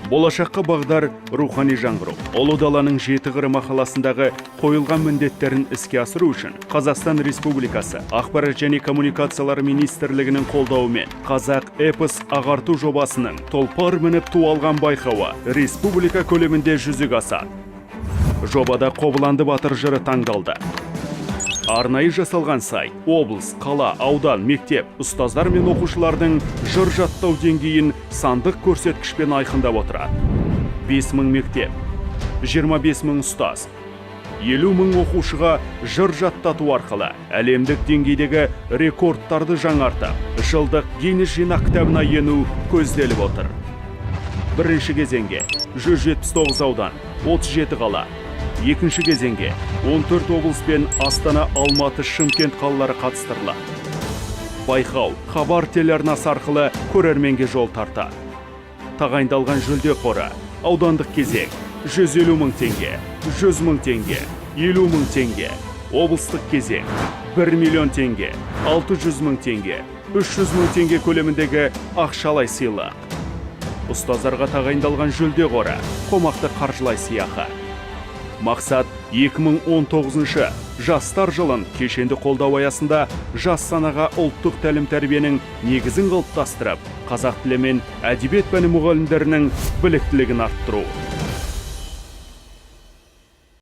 Болашаққа бағдар рухани жаңғыру. Ұлы даланың жеті қыры мақаласындағы қойылған міндеттерін іске асыру үшін Қазақстан Республикасы Ақпарат және коммуникациялар министрлігінің қолдауымен Қазақ эпос ағарту жобасының тұлпар мініп туалған байқауы республика көлемінде жүзеге асады. Жобада Қобыланды батыр жыры таңдалды. Арнайы жасалған сайт, облыс, қала, аудан, мектеп, ұстаздар мен оқушылардың жыр жаттау деңгейін сандық көрсеткішпен айқындап отырады. 5000 мектеп, 25000 ұстаз, 50000 оқушыға жыр жаттату арқылы әлемдік деңгейдегі рекордтарды жаңартып, жылдық Гиннес жинақ кітабына ену көзделіп отыр. Бірінші кезеңге 179 аудан, 37 қала. Екінші кезеңге 14 облыс пен Астана, Алматы, Шымкент қалалары қатыстырылады. Байқау хабар телеарнасы арқылы көрерменге жол тартады. Тағайындалған жүлде қоры: аудандық кезек 150 000 теңге, 100 000 теңге, 50 000 теңге, облыстық кезек 1 миллион теңге, 600 000 теңге, 300 000 теңге көлеміндегі ақшалай сыйлық. Ұстаздарға тағайындалған жүлде қоры қомақты қаржылай сыйақы. Мақсат 2019 жастар жылын кешенді қолдау аясында жас санаға ұлттық тәлім-тәрбиенің негізін қалыптастырып, қазақ тілі мен әдебиет пәні мұғалімдерінің біліктілігін арттыру.